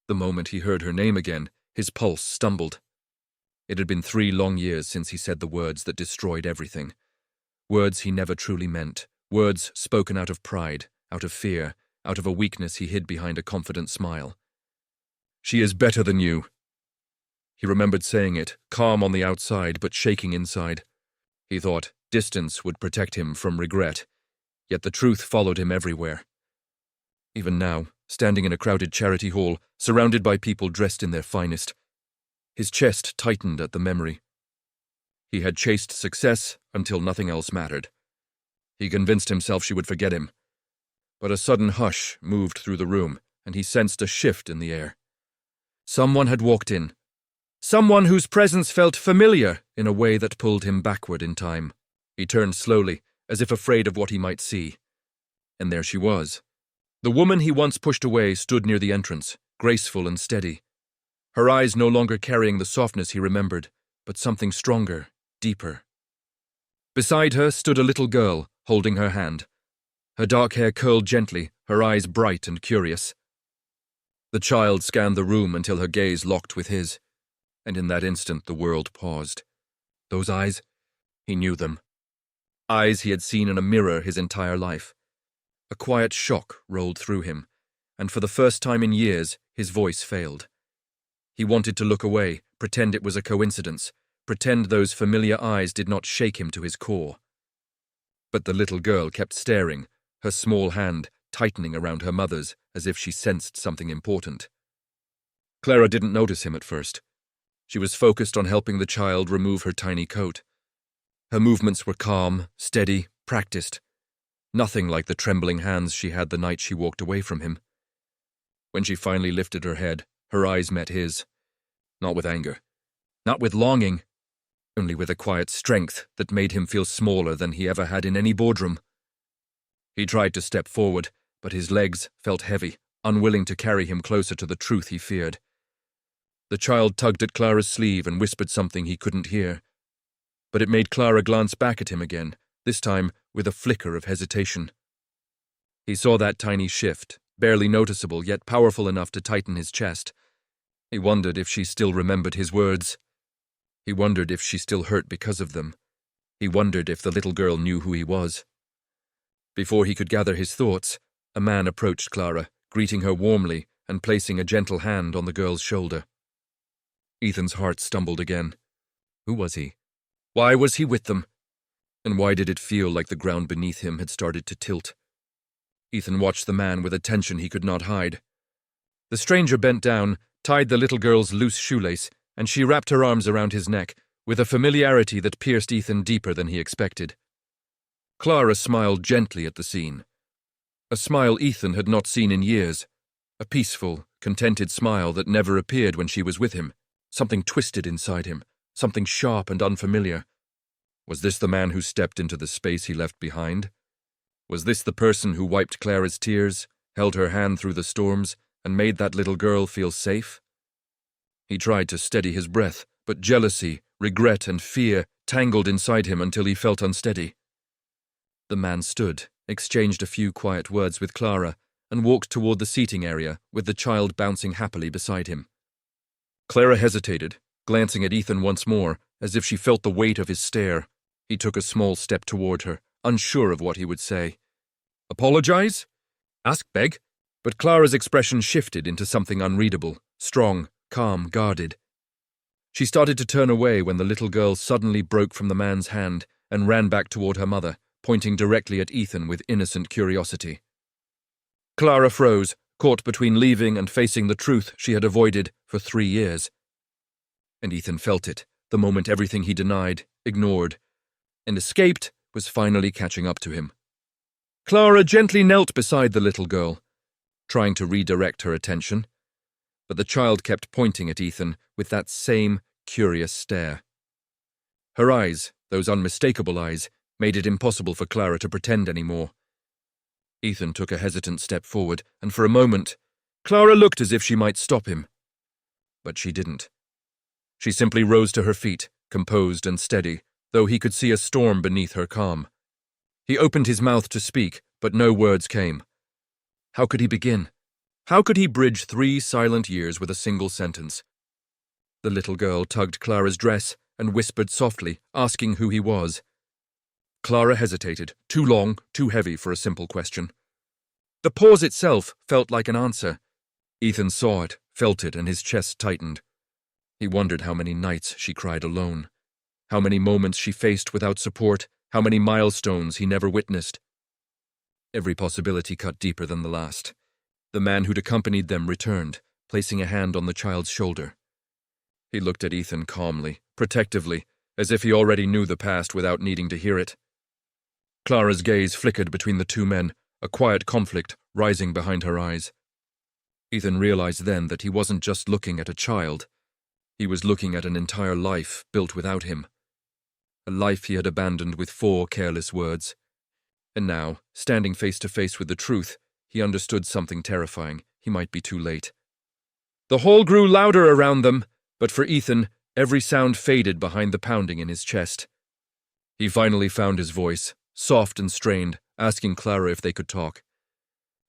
The moment he heard her name again, his pulse stumbled. It had been 3 long years since he said the words that destroyed everything. Words he never truly meant, words spoken out of pride, out of fear, out of a weakness he hid behind a confident smile. "She is better than you." He remembered saying it, calm on the outside but shaking inside. He thought distance would protect him from regret, yet the truth followed him everywhere. Even now, standing in a crowded charity hall, surrounded by people dressed in their finest, his chest tightened at the memory. He had chased success until nothing else mattered. He convinced himself she would forget him. But a sudden hush moved through the room, and he sensed a shift in the air. Someone had walked in. Someone whose presence felt familiar in a way that pulled him backward in time. He turned slowly, as if afraid of what he might see. And there she was. The woman he once pushed away stood near the entrance, graceful and steady. Her eyes no longer carrying the softness he remembered, but something stronger, deeper. Beside her stood a little girl, holding her hand. Her dark hair curled gently, her eyes bright and curious. The child scanned the room until her gaze locked with his, and in that instant the world paused. Those eyes, he knew them. Eyes he had seen in a mirror his entire life. A quiet shock rolled through him, and for the first time in years, his voice failed. He wanted to look away, pretend it was a coincidence, pretend those familiar eyes did not shake him to his core. But the little girl kept staring, her small hand tightening around her mother's as if she sensed something important. Clara didn't notice him at first. She was focused on helping the child remove her tiny coat. Her movements were calm, steady, practiced. Nothing like the trembling hands she had the night she walked away from him. When she finally lifted her head, her eyes met his. Not with anger, not with longing, only with a quiet strength that made him feel smaller than he ever had in any boardroom. He tried to step forward, but his legs felt heavy, unwilling to carry him closer to the truth he feared. The child tugged at Clara's sleeve and whispered something he couldn't hear. But it made Clara glance back at him again, this time with a flicker of hesitation. He saw that tiny shift, barely noticeable yet powerful enough to tighten his chest. He wondered if she still remembered his words. He wondered if she still hurt because of them. He wondered if the little girl knew who he was. Before he could gather his thoughts, a man approached Clara, greeting her warmly and placing a gentle hand on the girl's shoulder. Ethan's heart stumbled again. Who was he? Why was he with them? And why did it feel like the ground beneath him had started to tilt? Ethan watched the man with a tension he could not hide. The stranger bent down, tied the little girl's loose shoelace, and she wrapped her arms around his neck, with a familiarity that pierced Ethan deeper than he expected. Clara smiled gently at the scene. A smile Ethan had not seen in years. A peaceful, contented smile that never appeared when she was with him. Something twisted inside him, something sharp and unfamiliar. Was this the man who stepped into the space he left behind? Was this the person who wiped Clara's tears, held her hand through the storms, and made that little girl feel safe? He tried to steady his breath, but jealousy, regret, and fear tangled inside him until he felt unsteady. The man stood, exchanged a few quiet words with Clara, and walked toward the seating area, with the child bouncing happily beside him. Clara hesitated, glancing at Ethan once more, as if she felt the weight of his stare. He took a small step toward her, unsure of what he would say. Apologize? Ask, beg? But Clara's expression shifted into something unreadable, strong, calm, guarded. She started to turn away when the little girl suddenly broke from the man's hand and ran back toward her mother, pointing directly at Ethan with innocent curiosity. Clara froze, caught between leaving and facing the truth she had avoided for 3 years. And Ethan felt it, the moment everything he denied, ignored, and escaped was finally catching up to him. Clara gently knelt beside the little girl, trying to redirect her attention, but the child kept pointing at Ethan with that same curious stare. Her eyes, those unmistakable eyes, made it impossible for Clara to pretend anymore. Ethan took a hesitant step forward, and for a moment, Clara looked as if she might stop him. But she didn't. She simply rose to her feet, composed and steady, though he could see a storm beneath her calm. He opened his mouth to speak, but no words came. How could he begin? How could he bridge 3 silent years with a single sentence? The little girl tugged Clara's dress and whispered softly, asking who he was. Clara hesitated, too long, too heavy for a simple question. The pause itself felt like an answer. Ethan saw it, felt it, and his chest tightened. He wondered how many nights she cried alone, how many moments she faced without support, how many milestones he never witnessed. Every possibility cut deeper than the last. The man who'd accompanied them returned, placing a hand on the child's shoulder. He looked at Ethan calmly, protectively, as if he already knew the past without needing to hear it. Clara's gaze flickered between the two men, a quiet conflict rising behind her eyes. Ethan realized then that he wasn't just looking at a child. He was looking at an entire life built without him. A life he had abandoned with 4 careless words. And now, standing face to face with the truth, he understood something terrifying. He might be too late. The hall grew louder around them, but for Ethan, every sound faded behind the pounding in his chest. He finally found his voice, soft and strained, asking Clara if they could talk.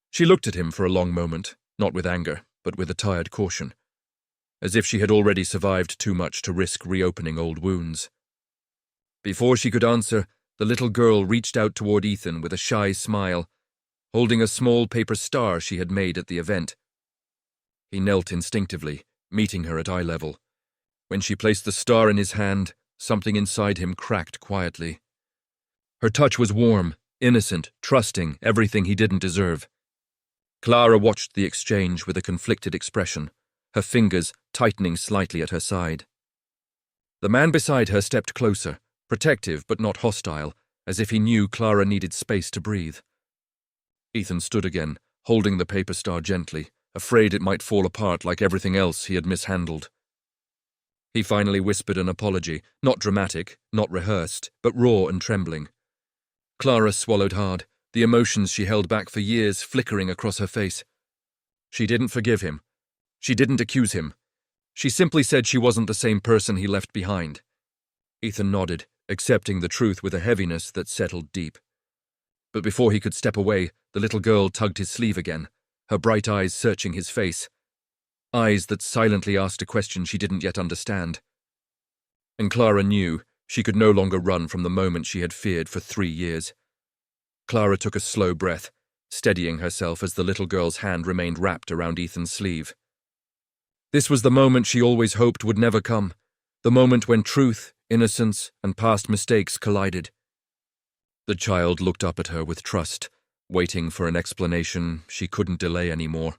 She looked at him for a long moment, not with anger, but with a tired caution, as if she had already survived too much to risk reopening old wounds. Before she could answer, the little girl reached out toward Ethan with a shy smile, holding a small paper star she had made at the event. He knelt instinctively, meeting her at eye level. When she placed the star in his hand, something inside him cracked quietly. Her touch was warm, innocent, trusting, everything he didn't deserve. Clara watched the exchange with a conflicted expression, her fingers tightening slightly at her side. The man beside her stepped closer, protective but not hostile, as if he knew Clara needed space to breathe. Ethan stood again, holding the paper star gently, afraid it might fall apart like everything else he had mishandled. He finally whispered an apology, not dramatic, not rehearsed, but raw and trembling. Clara swallowed hard, the emotions she held back for years flickering across her face. She didn't forgive him. She didn't accuse him. She simply said she wasn't the same person he left behind. Ethan nodded, accepting the truth with a heaviness that settled deep. But before he could step away, the little girl tugged his sleeve again, her bright eyes searching his face. Eyes that silently asked a question she didn't yet understand. And Clara knew she could no longer run from the moment she had feared for 3 years. Clara took a slow breath, steadying herself as the little girl's hand remained wrapped around Ethan's sleeve. This was the moment she always hoped would never come, the moment when truth, innocence, and past mistakes collided. The child looked up at her with trust, waiting for an explanation she couldn't delay anymore.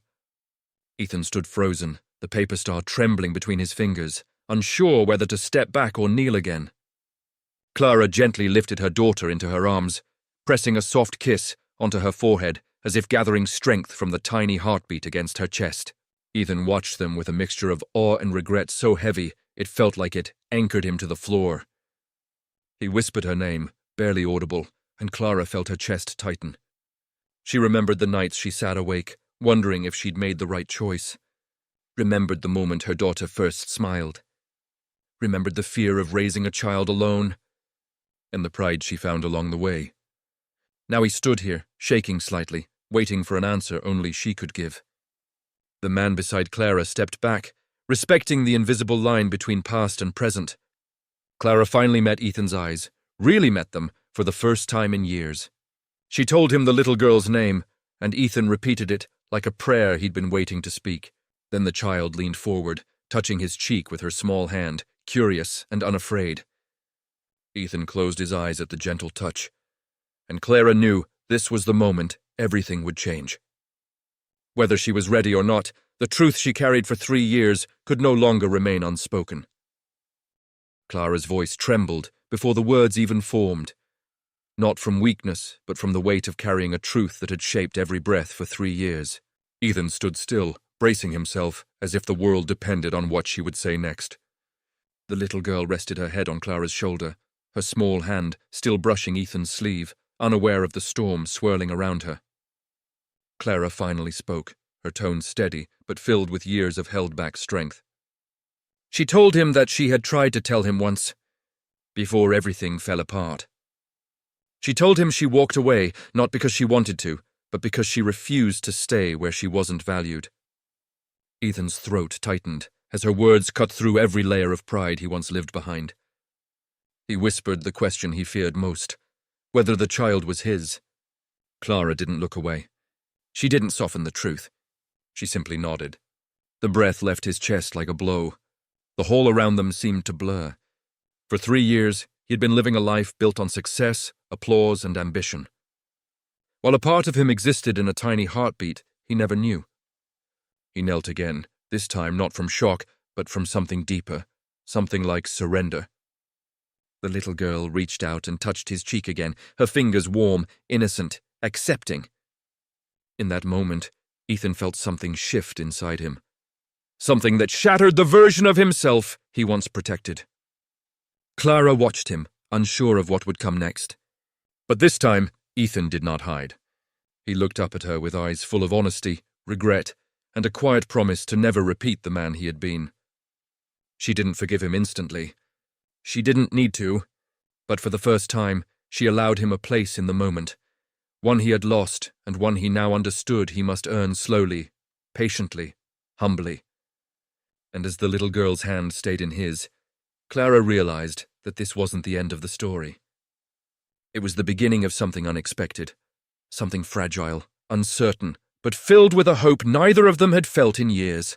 Ethan stood frozen, the paper star trembling between his fingers, unsure whether to step back or kneel again. Clara gently lifted her daughter into her arms, pressing a soft kiss onto her forehead as if gathering strength from the tiny heartbeat against her chest. Ethan watched them with a mixture of awe and regret so heavy it felt like it anchored him to the floor. He whispered her name, barely audible, and Clara felt her chest tighten. She remembered the nights she sat awake, wondering if she'd made the right choice. Remembered the moment her daughter first smiled. Remembered the fear of raising a child alone, and the pride she found along the way. Now he stood here, shaking slightly, waiting for an answer only she could give. The man beside Clara stepped back, respecting the invisible line between past and present. Clara finally met Ethan's eyes, really met them, for the first time in years. She told him the little girl's name, and Ethan repeated it like a prayer he'd been waiting to speak. Then the child leaned forward, touching his cheek with her small hand, curious and unafraid. Ethan closed his eyes at the gentle touch, and Clara knew this was the moment everything would change. Whether she was ready or not, the truth she carried for 3 years could no longer remain unspoken. Clara's voice trembled before the words even formed, not from weakness, but from the weight of carrying a truth that had shaped every breath for 3 years. Ethan stood still, bracing himself as if the world depended on what she would say next. The little girl rested her head on Clara's shoulder, her small hand still brushing Ethan's sleeve, unaware of the storm swirling around her. Clara finally spoke, her tone steady, but filled with years of held-back strength. She told him that she had tried to tell him once, before everything fell apart. She told him she walked away, not because she wanted to, but because she refused to stay where she wasn't valued. Ethan's throat tightened as her words cut through every layer of pride he once lived behind. He whispered the question he feared most, whether the child was his. Clara didn't look away. She didn't soften the truth. She simply nodded. The breath left his chest like a blow. The hall around them seemed to blur. For 3 years, he had been living a life built on success, applause, and ambition. While a part of him existed in a tiny heartbeat, he never knew. He knelt again, this time not from shock, but from something deeper, something like surrender. The little girl reached out and touched his cheek again, her fingers warm, innocent, accepting. In that moment, Ethan felt something shift inside him. Something that shattered the version of himself he once protected. Clara watched him, unsure of what would come next. But this time, Ethan did not hide. He looked up at her with eyes full of honesty, regret, and a quiet promise to never repeat the man he had been. She didn't forgive him instantly. She didn't need to, but for the first time, she allowed him a place in the moment, one he had lost and one he now understood he must earn slowly, patiently, humbly. And as the little girl's hand stayed in his, Clara realized that this wasn't the end of the story. It was the beginning of something unexpected, something fragile, uncertain, but filled with a hope neither of them had felt in years.